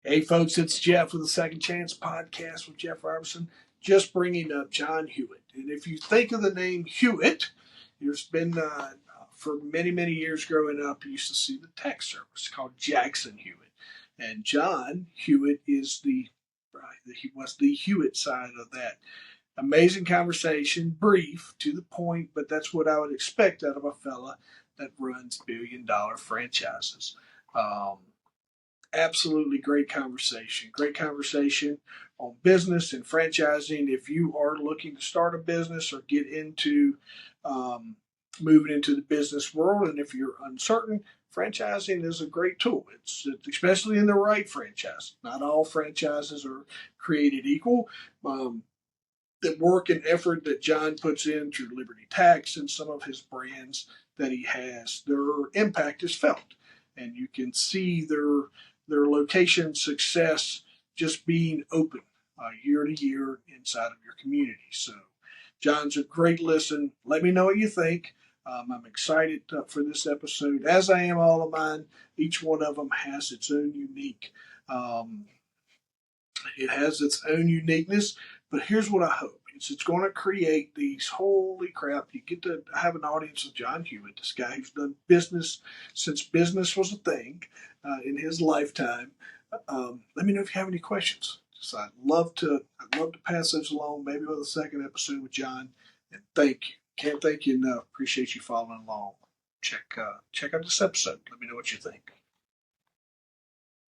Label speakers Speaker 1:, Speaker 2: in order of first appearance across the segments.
Speaker 1: Hey, folks, it's Jeff with the Second Chance Podcast with Jeff Robertson, just bringing up John Hewitt. And if you think of the name Hewitt, there's been, for many, many years growing up, you used to see the tech service called Jackson Hewitt. And John Hewitt is he was the Hewitt side of that. Amazing conversation, brief, to the point, but that's what I would expect out of a fella that runs billion-dollar franchises. Um, Absolutely great conversation. Great conversation on business and franchising. If you are looking to start a business or get into um, moving into the business world, and if you're uncertain, franchising is a great tool. It's especially in the right franchise. Not all franchises are created equal. Um, the work and effort that John puts in through Liberty Tax and some of his brands that he has, their impact is felt, and you can see their location success just being open year to year inside of your community. So, John's a great listen. Let me know what you think. I'm excited for this episode, as I am all of mine. Each one of them has its own unique. Um, it has its own uniqueness, but here's what I hope. It's going to create these, holy crap, you get to have an audience of John Hewitt, this guy who's done business since business was a thing in his lifetime. Let me know if you have any questions. So I'd love to pass those along, maybe with a second episode with John. And thank you. Can't thank you enough. Appreciate you following along. Check out this episode. Let me know what you think.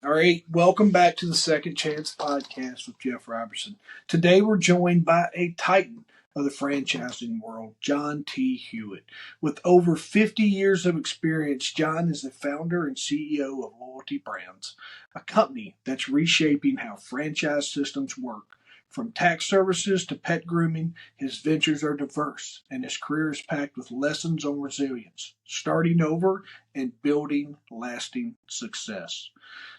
Speaker 1: All right, welcome back to the Second Chance Podcast with Jeff Robertson. Today we're joined by a titan of the franchising world, John T. Hewitt. With over 50 years of experience, John is the founder and CEO of Loyalty Brands, a company that's reshaping how franchise systems work. From tax services to pet grooming, his ventures are diverse, and his career is packed with lessons on resilience, starting over, and building lasting success.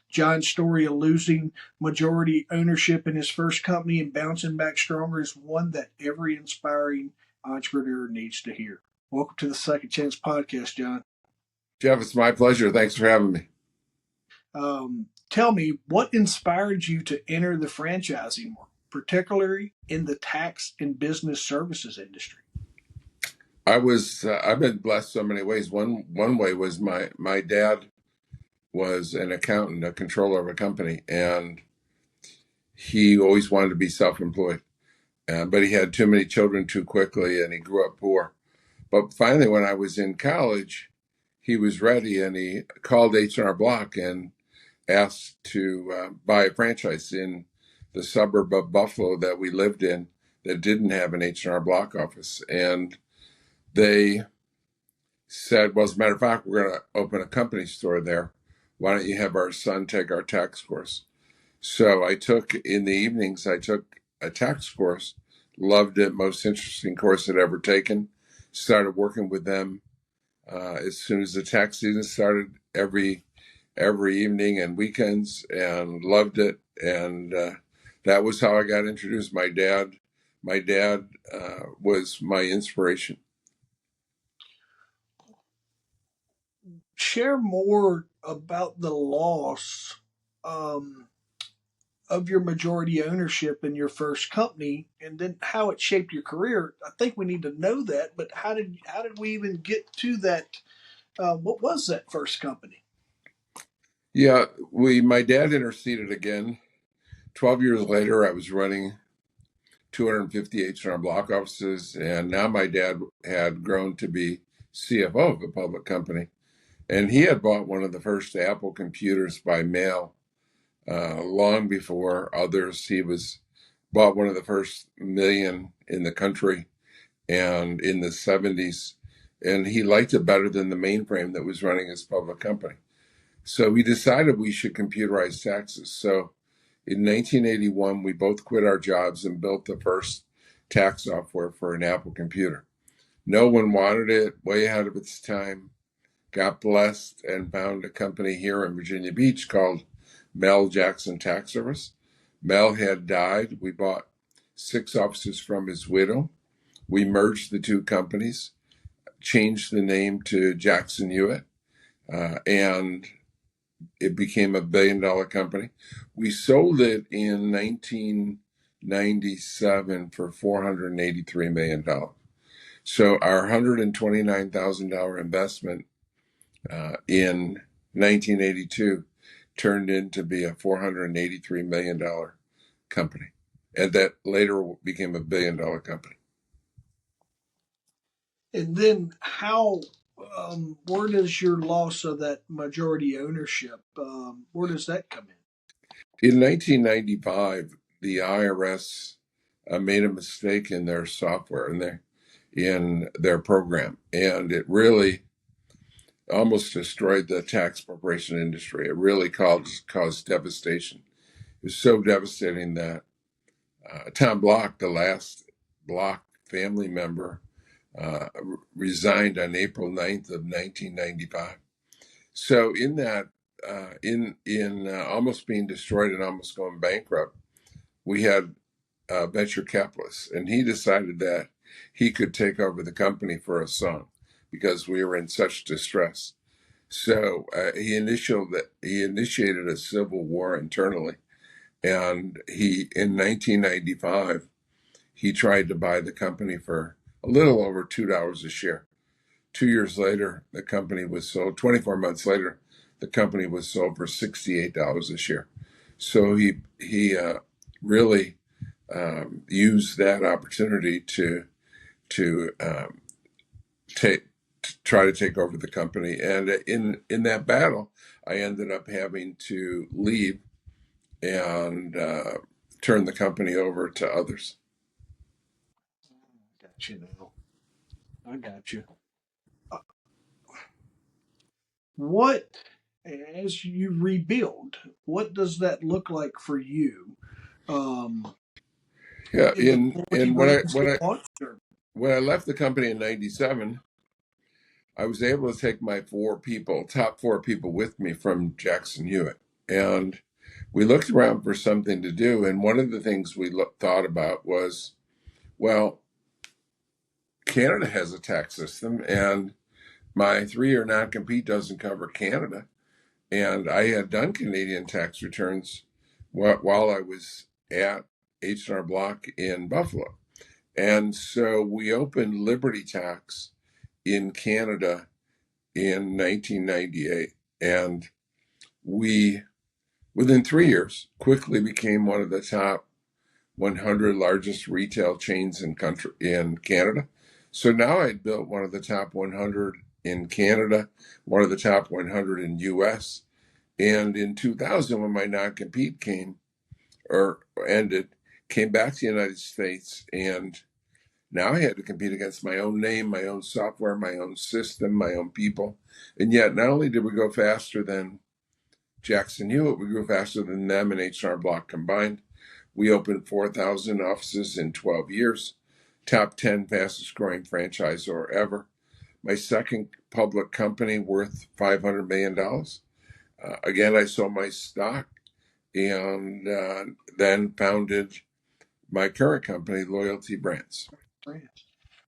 Speaker 1: John's story of losing majority ownership in his first company and bouncing back stronger is one that every inspiring entrepreneur needs to hear. Welcome to the Second Chance Podcast, John.
Speaker 2: Jeff, it's my pleasure. Thanks for having me.
Speaker 1: Tell me, what inspired you to enter the franchising world, particularly in the tax and business services industry?
Speaker 2: I've been blessed so many ways. One way was my dad was an accountant, a controller of a company, and he always wanted to be self-employed. But he had too many children too quickly, and he grew up poor. But finally, when I was in college, he was ready, and he called H&R Block and asked to buy a franchise in the suburb of Buffalo that we lived in that didn't have an H&R Block office. And they said, well, as a matter of fact, we're going to open a company store there. Why don't you have our son take our tax course? So in the evenings, I took a tax course, loved it, most interesting course I'd ever taken, started working with them as soon as the tax season started every evening and weekends, and loved it. And that was how I got introduced. My dad was my inspiration.
Speaker 1: Share more about the loss of your majority ownership in your first company, and then how it shaped your career. I think we need to know that, but how did we even get to that? What was that first company?
Speaker 2: Yeah, my dad interceded again. 12 years later, I was running 250 H&R Block offices, and now my dad had grown to be CFO of a public company. And he had bought one of the first Apple computers by mail long before others. He bought one of the first million in the country, and in the 70s, and he liked it better than the mainframe that was running his public company. So we decided we should computerize taxes. So in 1981, we both quit our jobs and built the first tax software for an Apple computer. No one wanted it, way ahead of its time. Got blessed and found a company here in Virginia Beach called Mel Jackson Tax Service. Mel had died. We bought 6 offices from his widow. We merged the 2 companies, changed the name to Jackson Hewitt, and it became $1 billion company. We sold it in 1997 for $483 million. So our $129,000 investment in 1982 turned into be a $483 million company. And that later became $1 billion company.
Speaker 1: And then where does your loss of that majority ownership, where does that come in?
Speaker 2: In 1995, the IRS made a mistake in their software and in their program, and it really almost destroyed the tax preparation industry. It really caused devastation. It was so devastating that Tom Block, the last Block family member, resigned on April 9th of 1995. So in that, in almost being destroyed and almost going bankrupt, we had a venture capitalist, and he decided that he could take over the company for a song because we were in such distress. So he initiated a civil war internally, and in 1995 he tried to buy the company for a little over $2 a share. 2 years later, the company was sold. 24 months later, the company was sold for $68 a share. So he really used that opportunity to take try to take over the company. And in that battle, I ended up having to leave and turn the company over to others.
Speaker 1: I got you now. I got you. What, as you rebuild, what does that look like for you? Um,
Speaker 2: Yeah,
Speaker 1: is it fully
Speaker 2: and
Speaker 1: launched or?
Speaker 2: when I left the company in '97, I was able to take my top four people with me from Jackson Hewitt. And we looked around for something to do. And one of the things we thought about was, well, Canada has a tax system, and my 3-year non-compete doesn't cover Canada. And I had done Canadian tax returns while I was at H&R Block in Buffalo. And so we opened Liberty Tax in Canada in 1998. And we, within 3 years, quickly became one of the top 100 largest retail chains in Canada. So now I'd built one of the top 100 in Canada, one of the top 100 in US. And in 2000, when my non-compete ended, came back to the United States, and now I had to compete against my own name, my own software, my own system, my own people. And yet, not only did we go faster than Jackson Hewitt, we grew faster than them and H&R Block combined. We opened 4,000 offices in 12 years, top 10 fastest growing franchisor ever. My second public company worth $500 million. Again, I sold my stock and then founded my current company, Loyalty Brands.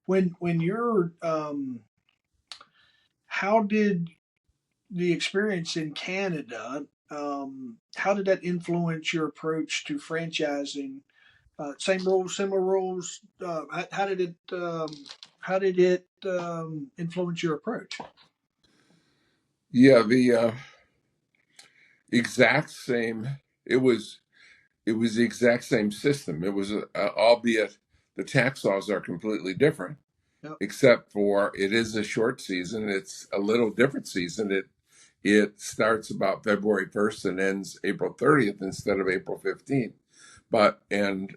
Speaker 1: When you're, how did the experience in Canada, how did that influence your approach to franchising? Same rules, similar rules. How did it influence your approach?
Speaker 2: Yeah, the exact same. It was the exact same system. It was, albeit the tax laws are completely different,
Speaker 1: Yep.
Speaker 2: except for it is a short season. It's a little different season. It starts about February 1st and ends April 30th instead of April 15th. But and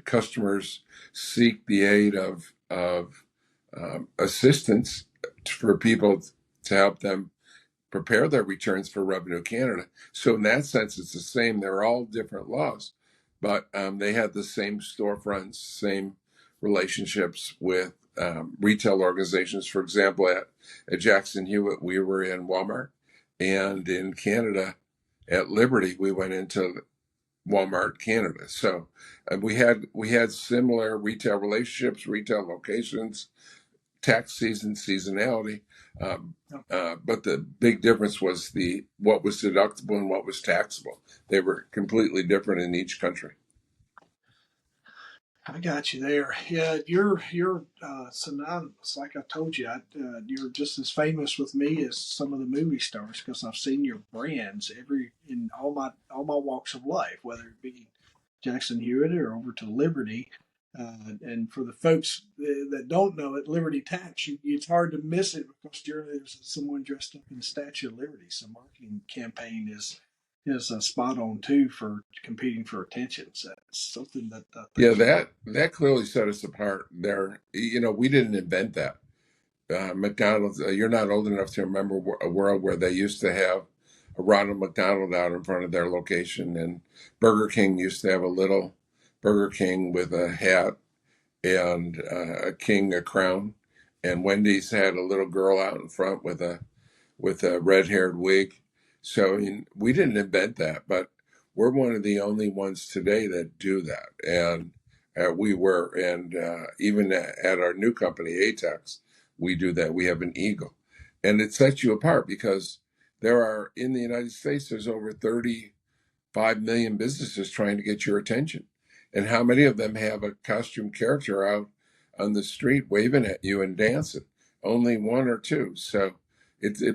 Speaker 2: customers seek the aid of assistance for people to help them prepare their returns for Revenue Canada. So in that sense, it's the same. They're all different laws, but they had the same storefronts, same relationships with retail organizations. For example, at Jackson Hewitt, we were in Walmart, and in Canada, at Liberty, we went into Walmart Canada. So we had similar retail relationships, retail locations, tax seasonality. But the big difference was what was deductible and what was taxable. They were completely different in each country.
Speaker 1: I got you there. Yeah, you're synonymous. Like I told you, you're just as famous with me as some of the movie stars because I've seen your brands in all my walks of life, whether it be Jackson Hewitt or over to Liberty. And for the folks that don't know it, Liberty Tax, it's hard to miss it because there's someone dressed up in the Statue of Liberty. So marketing campaign is spot on too for competing for attention. So it's something that I
Speaker 2: Yeah,
Speaker 1: think
Speaker 2: that clearly set us apart. There, we didn't invent that. McDonald's. You're not old enough to remember a world where they used to have a Ronald McDonald out in front of their location, and Burger King used to have a little Burger King with a hat and a crown, and Wendy's had a little girl out in front with a red-haired wig. So we didn't invent that, but we're one of the only ones today that do that. And even at our new company, ATEX, we do that. We have an eagle. And it sets you apart because in the United States, there's over 35 million businesses trying to get your attention. And how many of them have a costume character out on the street waving at you and dancing? Only one or two. So it's a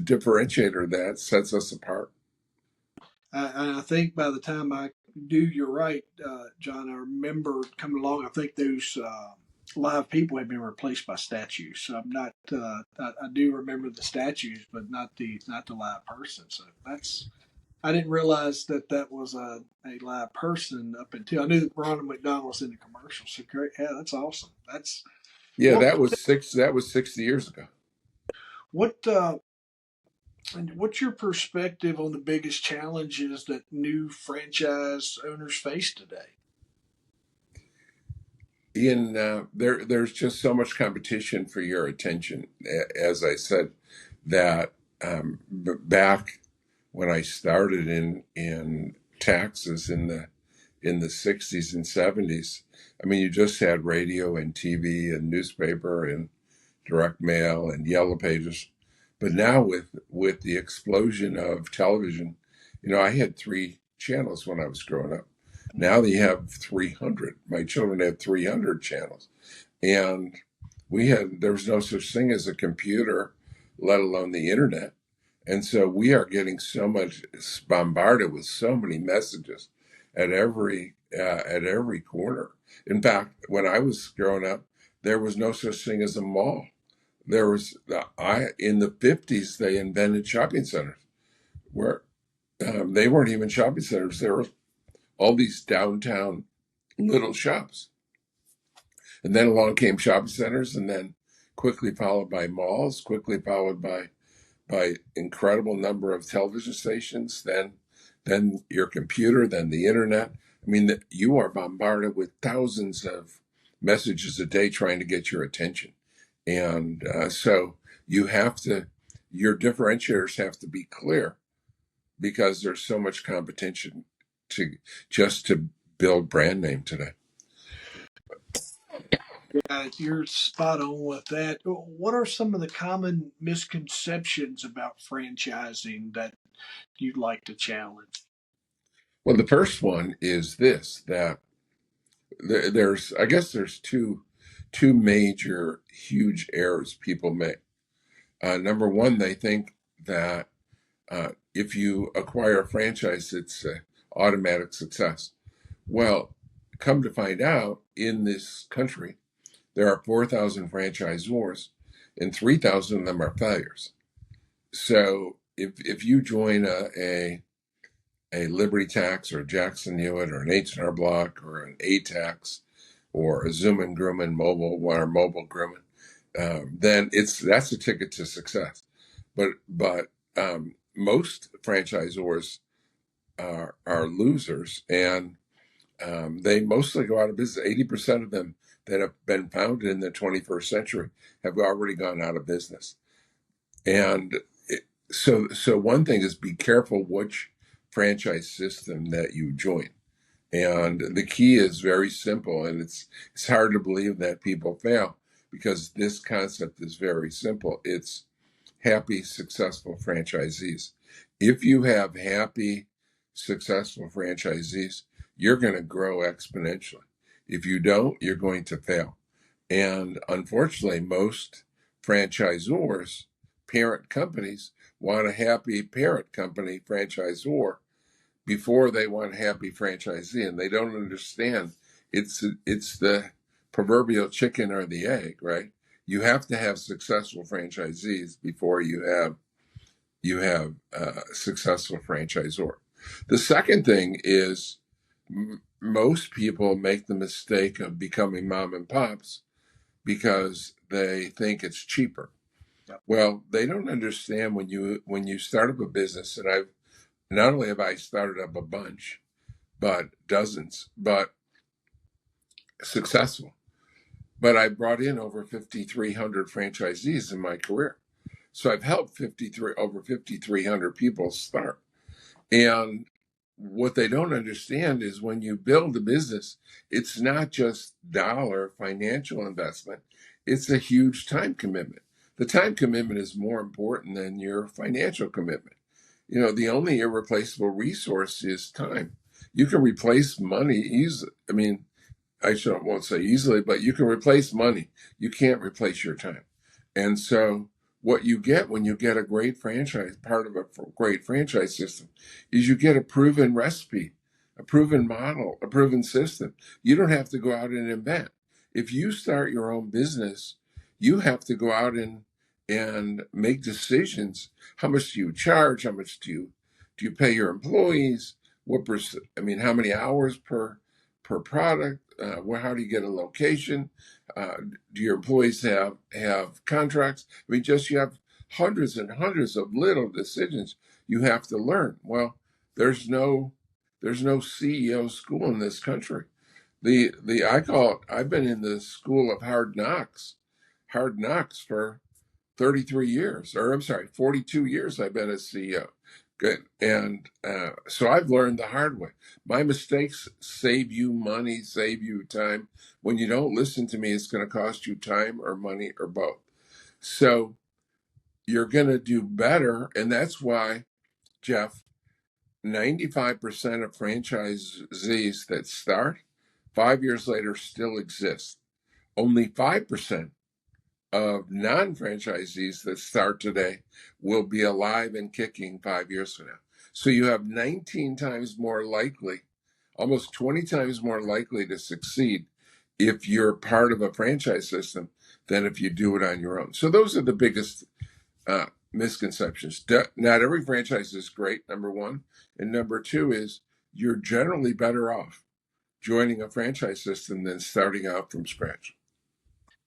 Speaker 2: differentiator that sets us apart.
Speaker 1: I think by the time I do, you're right, John. I remember coming along. I think those live people have been replaced by statues. So I'm not. I do remember the statues, but not the live person. So I didn't realize that was a live person up until I knew that Ronald McDonald was in the commercial. So great, yeah, that's awesome. That's
Speaker 2: Yeah,
Speaker 1: what
Speaker 2: that was 60 years ago.
Speaker 1: what. And what's your perspective on the biggest challenges that new franchise owners face today?
Speaker 2: There's just so much competition for your attention. As I said, that back when I started in taxes in the 60s and 70s, I mean, you just had radio and TV and newspaper and direct mail and yellow pages. But now with the explosion of television, I had 3 channels when I was growing up. Now they have 300. My children have 300 channels. And there was no such thing as a computer, let alone the internet. And so we are getting so much bombarded with so many messages at every corner. In fact, when I was growing up, there was no such thing as a mall. In the 50s, they invented shopping centers where they weren't even shopping centers. There were all these downtown little shops. And then along came shopping centers, and then quickly followed by malls, quickly followed by incredible number of television stations, then your computer, then the internet. I mean, you are bombarded with thousands of messages a day trying to get your attention. And so your differentiators have to be clear because there's so much competition to build brand name today.
Speaker 1: Yeah, you're spot on with that. What are some of the common misconceptions about franchising that you'd like to challenge?
Speaker 2: Well, the first one is this, that I guess there's two major huge errors people make. Number one, they think that if you acquire a franchise, it's an automatic success. Well, come to find out, in this country, there are 4,000 franchisors, and 3,000 of them are failures. So if you join a Liberty Tax or Jackson Hewitt or an H&R Block or an A-Tax or a Zoom and Grumman mobile Grumman, then that's a ticket to success. But most franchisors are losers, and they mostly go out of business. 80% of them that have been founded in the 21st century have already gone out of business. And so one thing is be careful which franchise system that you join. And the key is very simple, and it's hard to believe that people fail because this concept is very simple. It's happy, successful franchisees. If you have happy, successful franchisees, you're going to grow exponentially. If you don't, you're going to fail. And unfortunately, most franchisors, parent companies, want a happy parent company franchisor before they want a happy franchisee, and they don't understand it's the proverbial chicken or the egg, right? You have to have successful franchisees before you have a successful franchisor. The second thing is most people make the mistake of becoming mom and pops because they think it's cheaper.
Speaker 1: Yep.
Speaker 2: Well, they don't understand when you start up a business, and I've not only have I started up a bunch, but dozens, but successful. But I brought in over 5,300 franchisees in my career. So I've helped over 5,300 people start. And what they don't understand is when you build a business, it's not just dollar financial investment, it's a huge time commitment. The time commitment is more important than your financial commitment. The only irreplaceable resource is time. You can replace money easily. I mean, won't say easily, but you can replace money. You can't replace your time. And so what you get when you get a great franchise, part of a great franchise system, is you get a proven recipe, a proven model, a proven system. You don't have to go out and invent. If you start your own business, you have to go out and make decisions. How much do you charge? How much do you pay your employees? How many hours per product? How do you get a location? Do your employees have contracts? You have hundreds and hundreds of little decisions you have to learn. Well, there's no CEO school in this country. The I call it. I've been in the school of hard knocks for 33 years, or I'm sorry, 42 years I've been a CEO. Good. And so I've learned the hard way. My mistakes save you money, save you time. When you don't listen to me, it's going to cost you time or money or both. So you're going to do better. And that's why, Jeff, 95% of franchisees that start 5 years later still exist. Only 5% of non-franchisees that start today will be alive and kicking 5 years from now. So you have 19 times more likely, almost 20 times more likely to succeed if you're part of a franchise system than if you do it on your own. So those are the biggest misconceptions. Not every franchise is great, number one. And number two is you're generally better off joining a franchise system than starting out from scratch.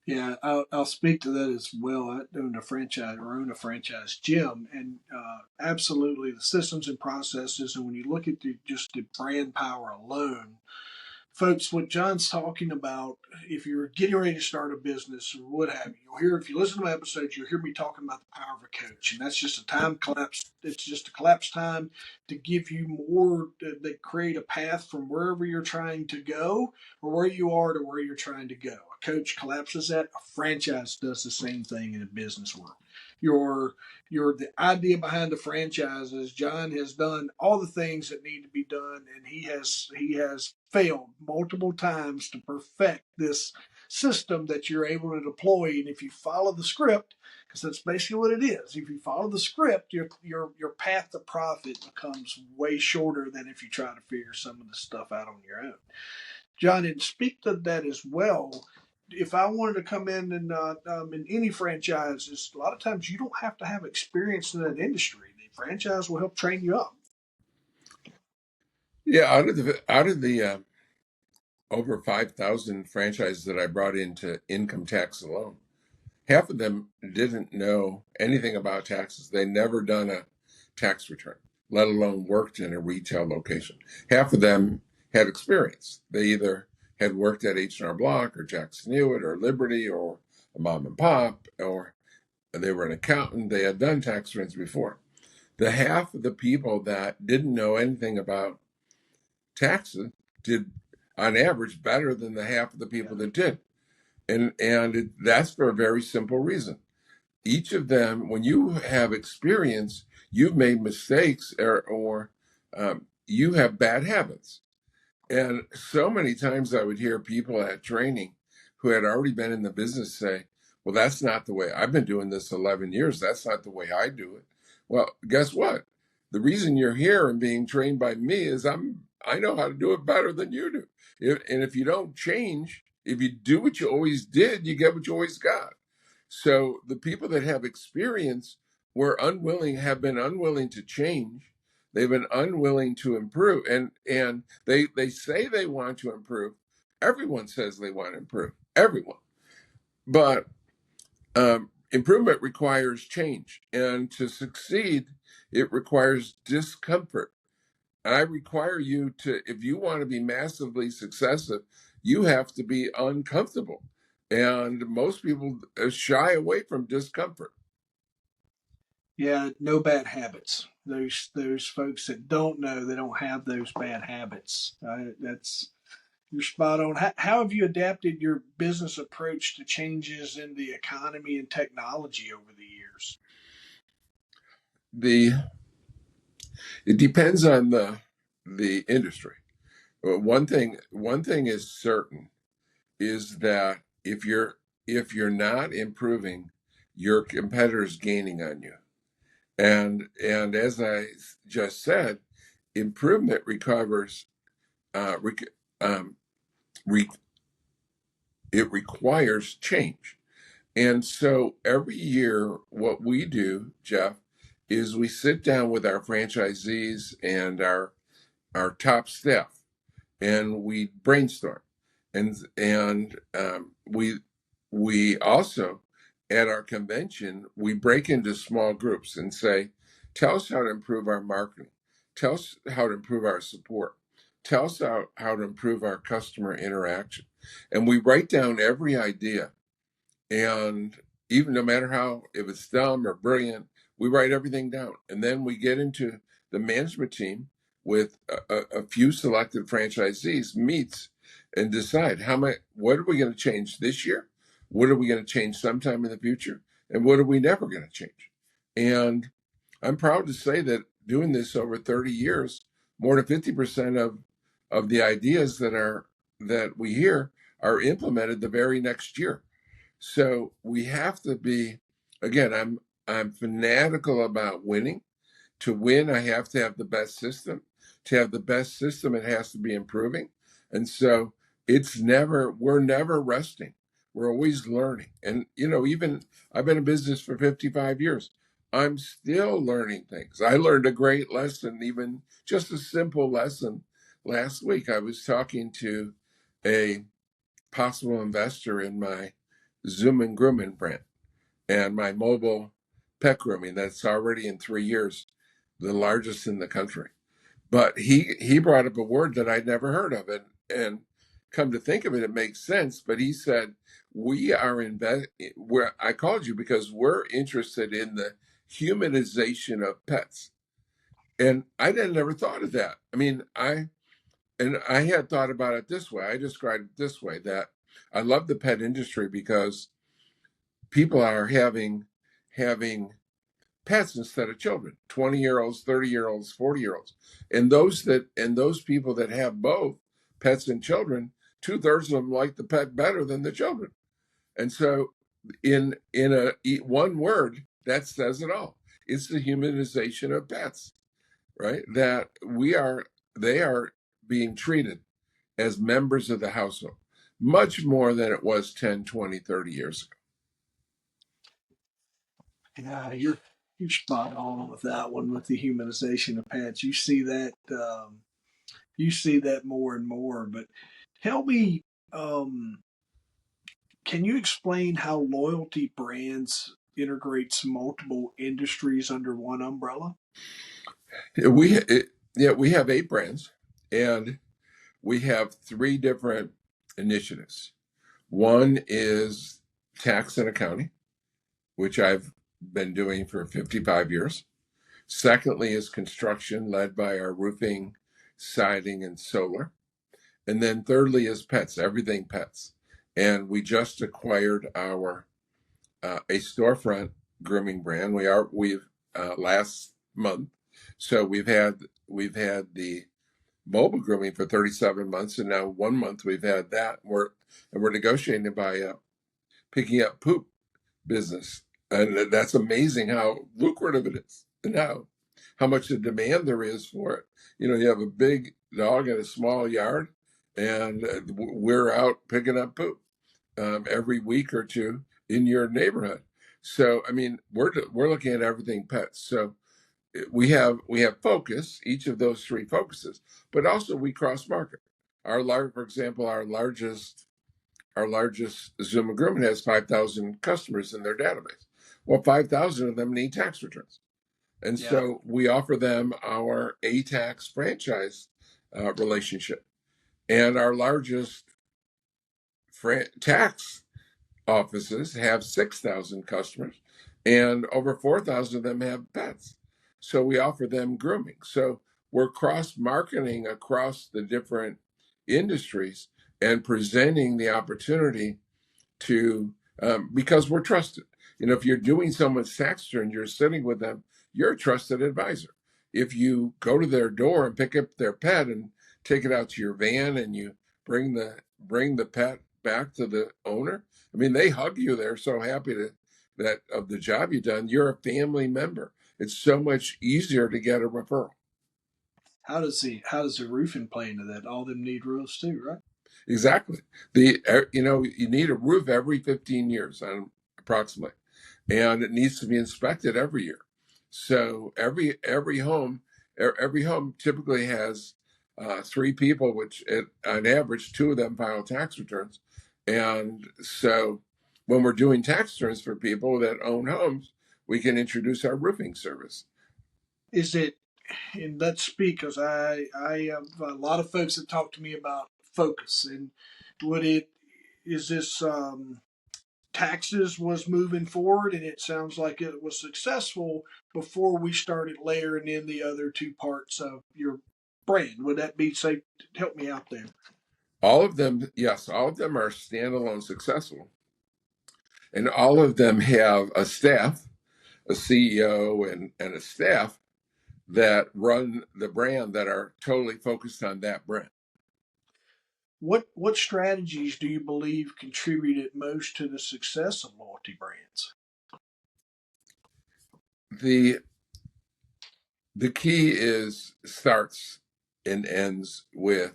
Speaker 1: Yeah, I'll speak to that as well. I own a franchise gym, and absolutely the systems and processes. And when you look at just the brand power alone, folks, what John's talking about, if you're getting ready to start a business or what have you, if you listen to my episodes, you'll hear me talking about the power of a coach. And that's just a time collapse. It's just a collapse time to give you more, that create a path from wherever you're trying to go or where you are to where you're trying to go. A coach collapses that. A franchise does the same thing in a business world. Your the idea behind the franchise is John has done all the things that need to be done, and he has failed multiple times to perfect this system that you're able to deploy. And if you follow the script, because that's basically what it is, if you follow the script, your path to profit becomes way shorter than if you try to figure some of the stuff out on your own. John, and speak to that as well. If I wanted to come in any franchises, a lot of times you don't have to have experience in that industry. The franchise will help train you up.
Speaker 2: Yeah, out of the over 5,000 franchises that I brought into income tax alone, half of them didn't know anything about taxes. They never done a tax return, let alone worked in a retail location. Half of them had experience. They either had worked at H&R Block or Jackson Hewitt or Liberty or a mom and pop, or they were an accountant. They had done tax returns before. The half of the people that didn't know anything about taxes did on average better than the half of the people that did. That's for a very simple reason. Each of them, when you have experience, you've made mistakes or you have bad habits. And so many times I would hear people at training who had already been in the business say, well, that's not the way I've been doing this 11 years. That's not the way I do it. Well, guess what? The reason you're here and being trained by me is I know how to do it better than you do. And if you don't change, if you do what you always did, you get what you always got. So the people that have experience have been unwilling to change. They've been unwilling to improve, and they say they want to improve. Everyone says they want to improve. Everyone, but improvement requires change, and to succeed, it requires discomfort. I require you to, if you want to be massively successful, you have to be uncomfortable. And most people shy away from discomfort.
Speaker 1: Yeah, no bad habits. Those folks that don't know, they don't have those bad habits. That's You're spot on. How have you adapted your business approach to changes in the economy and technology over the years?
Speaker 2: The It depends on the industry. One thing is certain is that if you're not improving, your competitor's gaining on you. And as I just said, improvement recovers rec- um, re- it requires change. And so every year, what we do, Jeff, is we sit down with our franchisees and our top staff, and we brainstorm, and we also at our convention we break into small groups and say, tell us how to improve our marketing, tell us how to improve our support, tell us how to improve our customer interaction, and we write down every idea. And even no matter how, if it's dumb or brilliant, we write everything down. And then we get into the management team with a few selected franchisees meets and decide what are we going to change this year? What are we going to change sometime in the future? And what are we never going to change? And I'm proud to say that doing this over 30 years, more than 50% of the ideas that we hear are implemented the very next year. So we have to be, again, I'm fanatical about winning. To win, I have to have the best system. To have the best system, it has to be improving. And so we're never resting. We're always learning. And, even I've been in business for 55 years. I'm still learning things. I learned a great lesson, even just a simple lesson last week. I was talking to a possible investor in my Zoom and Grumman brand and my mobile pet grooming that's already in 3 years the largest in the country. But he brought up a word that I'd never heard of, and come to think of it, it makes sense. But he said, we are where I called you because we're interested in the humanization of pets. And I had never thought of that. I mean, I had thought about it this way. I described it this way, that I love the pet industry because people are having pets instead of children, 20-year-olds, 30-year-olds, 40-year-olds. And those people that have both pets and children, 2/3 of them like the pet better than the children. And so in one word, that says it all. It's the humanization of pets, right? That they are being treated as members of the household, much more than it was 10, 20, 30 years ago.
Speaker 1: Yeah, you're spot on with that one with the humanization of pets. You see that more and more. But tell me, um, can you explain how loyalty brands integrates multiple industries under one umbrella?
Speaker 2: We have 8 brands, and we have 3 different initiatives. One is tax and accounting, which I've been doing for 55 years. Secondly is construction, led by our roofing, siding, and solar. And then thirdly is pets, everything pets. And we just acquired our a storefront grooming brand. We've last month. So we've had the mobile grooming for 37 months, and now 1 month we've had that. We're negotiating by picking up poop business, and that's amazing how lucrative it is, and how much the demand there is for it. You have a big dog in a small yard, and we're out picking up poop every week or two in your neighborhood. So I mean, we're looking at everything pets. So we have focus, each of those three focuses, but also we cross market. For example, our largest Zoom agreement has 5,000 customers in their database. Well, 5,000 of them need tax returns. And
Speaker 1: Yeah.
Speaker 2: so we offer them our A-Tax franchise relationship. And our largest tax offices have 6,000 customers, and over 4,000 of them have pets. So we offer them grooming. So we're cross marketing across the different industries and presenting the opportunity to because we're trusted. If you're doing someone's tax return, you're sitting with them, you're a trusted advisor. If you go to their door and pick up their pet and take it out to your van and you bring the pet back to the owner, I mean, they hug you. They're so happy that of the job you've done. You're a family member. It's so much easier to get a referral.
Speaker 1: How does the roofing play into that? All them need roofs too, right?
Speaker 2: Exactly. You need a roof every 15 years, approximately, and it needs to be inspected every year. So every home typically has three people, which on average, two of them file tax returns. And so when we're doing tax returns for people that own homes, we can introduce our roofing service.
Speaker 1: Is it? And let's speak, because I have a lot of folks that talk to me about focus, and would it is this taxes was moving forward, and it sounds like it was successful before we started layering in the other two parts of your brand. Would that be safe? Help me out there.
Speaker 2: All of them, yes, all of them are standalone successful, and all of them have a staff, a CEO, and a staff that run the brand that are totally focused on that brand.
Speaker 1: What strategies do you believe contributed most to the success of loyalty brands?
Speaker 2: The the key starts and ends with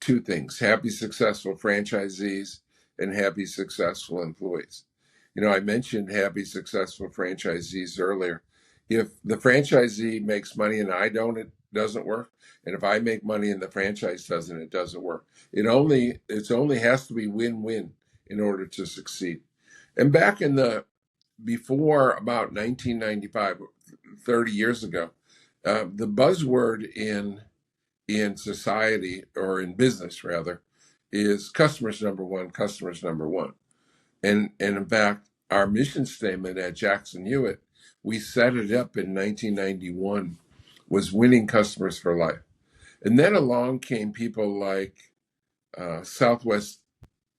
Speaker 2: two things: happy, successful franchisees and happy, successful employees. I mentioned happy, successful franchisees earlier. If the franchisee makes money and I don't, it doesn't work. And if I make money and the franchise doesn't, it doesn't work. It only has to be win-win in order to succeed. And before about 1995, 30 years ago, the buzzword in society, or in business rather, is customers number one, customers number one. And in fact, our mission statement at Jackson Hewitt, we set it up in 1991, was winning customers for life. And then along came people like Southwest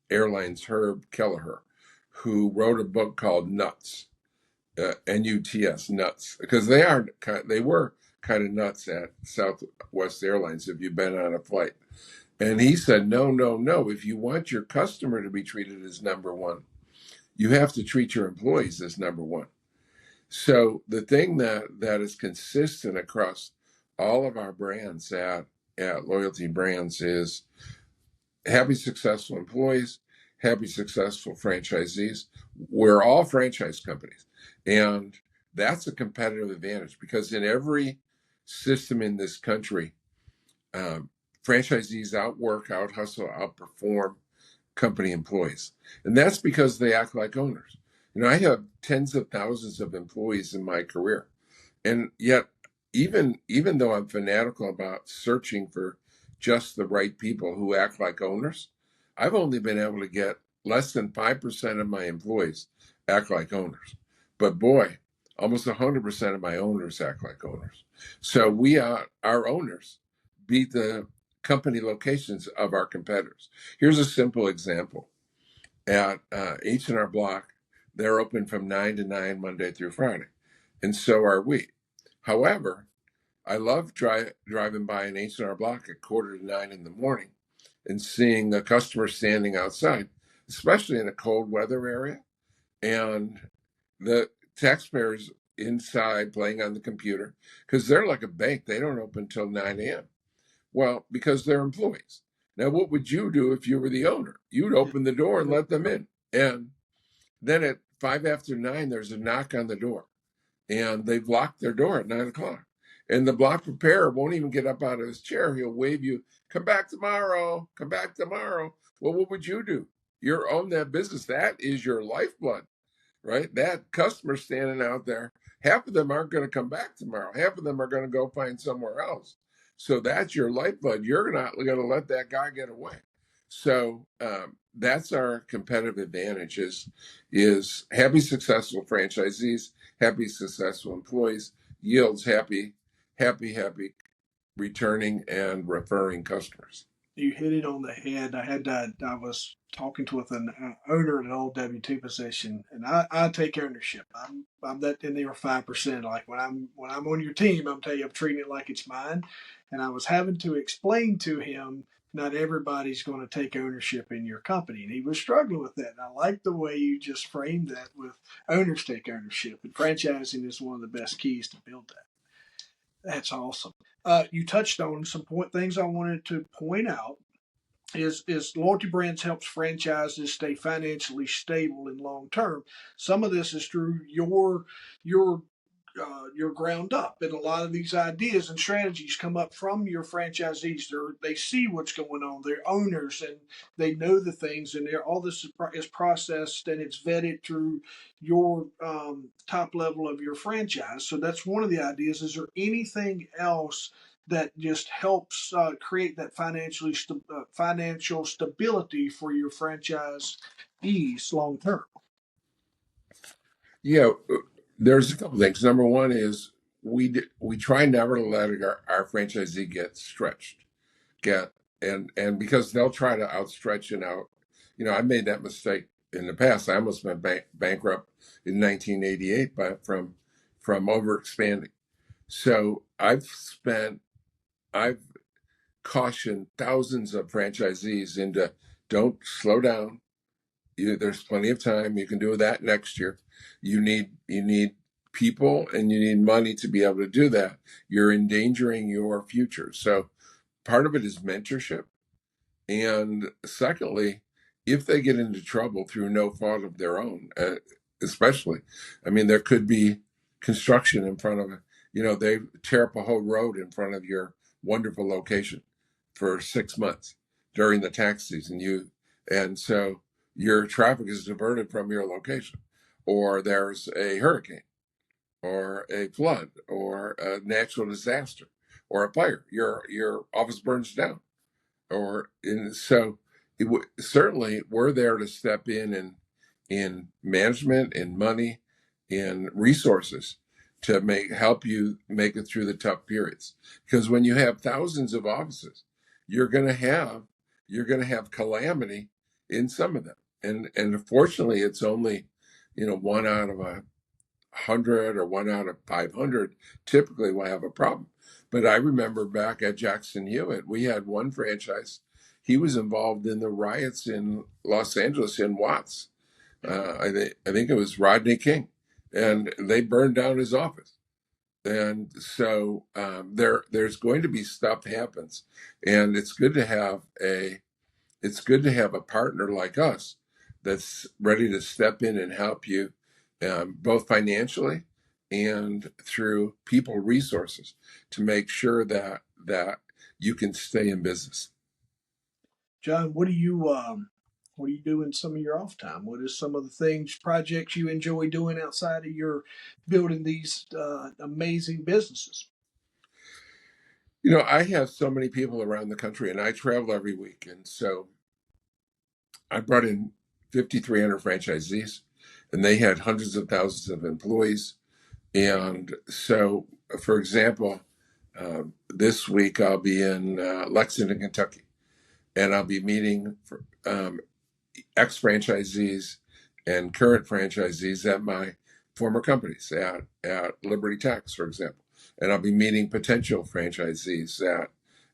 Speaker 2: Airlines Herb Kelleher, who wrote a book called Nuts, Nuts, nuts, because they were kind of nuts at Southwest Airlines if you've been on a flight. And he said, no, no, no. If you want your customer to be treated as number one, you have to treat your employees as number one. So the thing that is consistent across all of our brands at Loyalty Brands is happy, successful employees, happy, successful franchisees. We're all franchise companies. And that's a competitive advantage, because in every system in this country, franchisees out-hustle, outperform company employees. And that's because they act like owners. I have tens of thousands of employees in my career. And yet, even though I'm fanatical about searching for just the right people who act like owners, I've only been able to get less than 5% of my employees act like owners. But boy, almost 100% of my owners act like owners. So our owners beat the company locations of our competitors. Here's a simple example. At H&R Block, they're open from 9 to 9 Monday through Friday, and so are we. However, I love driving by an H&R Block at 8:45 in the morning and seeing a customer standing outside, especially in a cold weather area, and the taxpayers inside playing on the computer because they're like a bank. They don't open until 9 a.m. Well, because they're employees. Now, what would you do if you were the owner? You'd open the door and let them in. And then at 5 after 9, there's a knock on the door, and they've locked their door at 9 o'clock. And the block preparer won't even get up out of his chair. He'll wave you, come back tomorrow, come back tomorrow. Well, what would you do? You're own that business. That is your lifeblood, right? That customer standing out there, half of them aren't going to come back tomorrow. Half of them are going to go find somewhere else. So that's your lifeblood. You're not going to let that guy get away. So that's our competitive advantage is happy, successful franchisees, happy, successful employees, yields happy, returning and referring customers.
Speaker 1: You hit it on the head. I was talking to with an owner in an old W-2 position, and I take ownership. I'm that in there 5%. Like when I'm on your team, I'm telling you, I'm treating it like it's mine. And I was having to explain to him, not everybody's going to take ownership in your company, and he was struggling with that. And I like the way you just framed that with owners take ownership, and franchising is one of the best keys to build that. That's awesome. You touched on some things I wanted to point out. Is loyalty brands helps franchises stay financially stable and long term. Some of this is through your ground up, and a lot of these ideas and strategies come up from your franchisees. They see what's going on. They're owners, and they know the things, and all this is processed and it's vetted through your top level of your franchise. So that's one of the ideas. Is there anything else that just helps create that financial stability for your franchisees long term?
Speaker 2: Yeah, there's a couple things. Number one is we try never to let our franchisee get stretched, get and because they'll try to outstretch and out. I made that mistake in the past. I almost went bankrupt in 1988 from overexpanding. So I've cautioned thousands of franchisees into don't slow down. There's plenty of time. You can do that next year. You need people and you need money to be able to do that. You're endangering your future. So part of it is mentorship. And secondly, if they get into trouble through no fault of their own, especially, there could be construction in front of it. They tear up a whole road in front of your wonderful location for 6 months during the tax season. And so your traffic is diverted from your location, or there's a hurricane, or a flood, or a natural disaster, or a fire. Your office burns down, so certainly we're there to step in management, in money, in resources to help you make it through the tough periods. Because when you have thousands of offices, you're going to have calamity in some of them, and unfortunately, it's only 1 out of 100 or 1 out of 500 typically will have a problem. But I remember back at Jackson Hewitt, we had one franchise. He was involved in the riots in Los Angeles in Watts. I think it was Rodney King, and they burned down his office. And so there's going to be stuff happens, and it's good to have a partner like us that's ready to step in and help you, both financially and through people resources, to make sure that you can stay in business.
Speaker 1: John, what do you do in some of your off time? What is some of the projects you enjoy doing outside of your building these amazing businesses?
Speaker 2: I have so many people around the country, and I travel every week, and so I brought in 5,300 franchisees, and they had hundreds of thousands of employees. And so, for example, this week I'll be in Lexington, Kentucky, and I'll be meeting ex-franchisees and current franchisees at my former companies, at Liberty Tax, for example. And I'll be meeting potential franchisees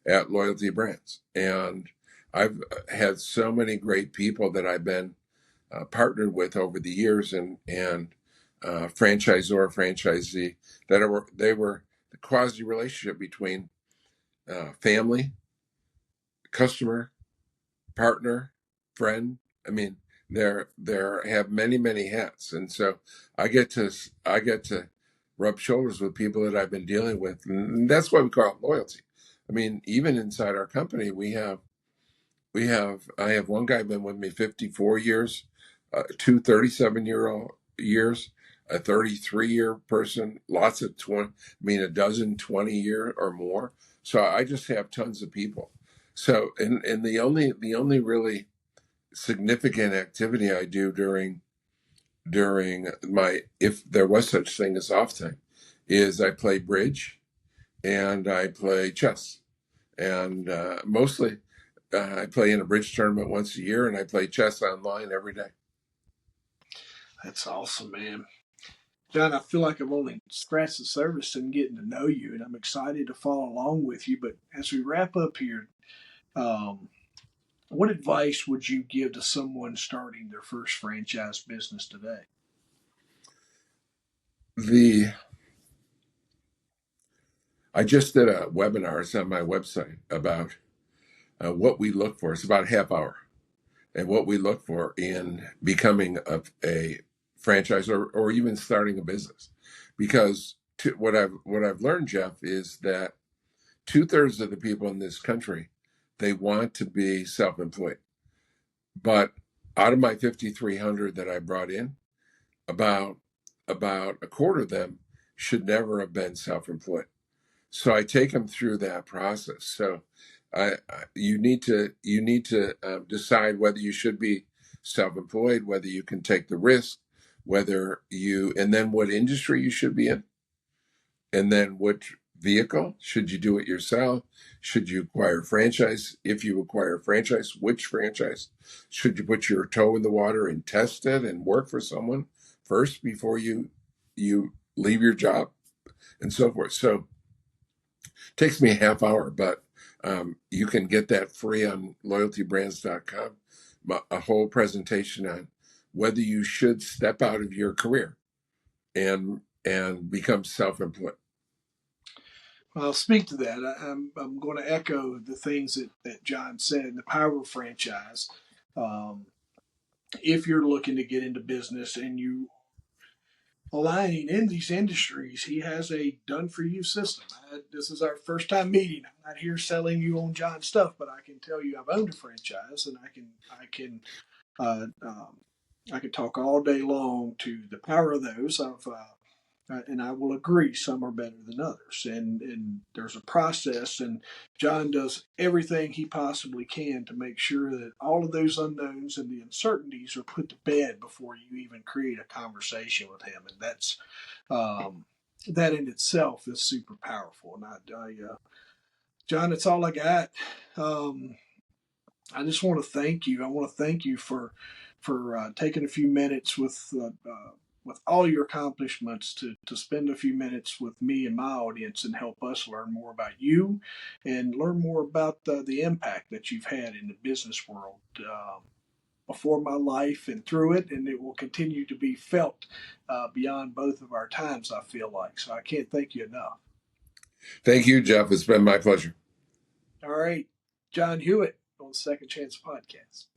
Speaker 2: at Loyalty Brands. And I've had so many great people that I've been partnered with over the years, and franchisor, franchisee, they were the quasi relationship between family, customer, partner, friend. I mean, they're have many hats, and so I get to rub shoulders with people that I've been dealing with, and that's why we call it loyalty. I mean, even inside our company, I have one guy been with me 54 years, two 37-year-old years, a 33-year person, lots of 20, I mean, a dozen 20-year or more. So I just have tons of people. So, and the only really significant activity I do during my, if there was such thing as off time, is I play bridge and I play chess, and mostly I play in a bridge tournament once a year, and I play chess online every day.
Speaker 1: That's awesome, man. John, I feel like I've only scratched the surface in getting to know you, and I'm excited to follow along with you. But as we wrap up here, um, what advice would you give to someone starting their first franchise business today?
Speaker 2: The I just did a webinar. It's on my website about what we look for. It's about a half hour, and what we look for in becoming a franchise, or even starting a business. Because what I've learned, Jeff, is that 2/3 of the people in this country, they want to be self-employed. But out of my 5,300 that I brought in, about a quarter of them should never have been self-employed. So I take them through that process. So you need to decide whether you should be self-employed, whether you can take the risk, and then what industry you should be in, and then which vehicle. Should you do it yourself? Should you acquire a franchise? If you acquire a franchise, which franchise? Should you put your toe in the water and test it and work for someone first before you leave your job, and so forth? So it takes me a half hour, but you can get that free on loyaltybrands.com, a whole presentation on whether you should step out of your career and become self-employed.
Speaker 1: Well, I'll speak to that. I'm going to echo the things that John said. The power of franchise. Um, if you're looking to get into business and you aligning in these industries, he has a done for you system. This is our first time meeting. I'm not here selling you on John stuff, but I can tell you I've owned a franchise, and uh, um, I can talk all day long to the power of those. And I will agree, some are better than others, and there's a process, and John does everything he possibly can to make sure that all of those unknowns and the uncertainties are put to bed before you even create a conversation with him, and um, that in itself is super powerful. And John, that's all I got. Um, I just want to thank you. I want to thank you for taking a few minutes with all your accomplishments to spend a few minutes with me and my audience and help us learn more about you and learn more about the impact that you've had in the business world before my life and through it, and it will continue to be felt beyond both of our times, I feel like. So I can't thank you enough.
Speaker 2: Thank you, Jeff. It's been my pleasure.
Speaker 1: All right, John Hewitt on the Second Chance Podcast.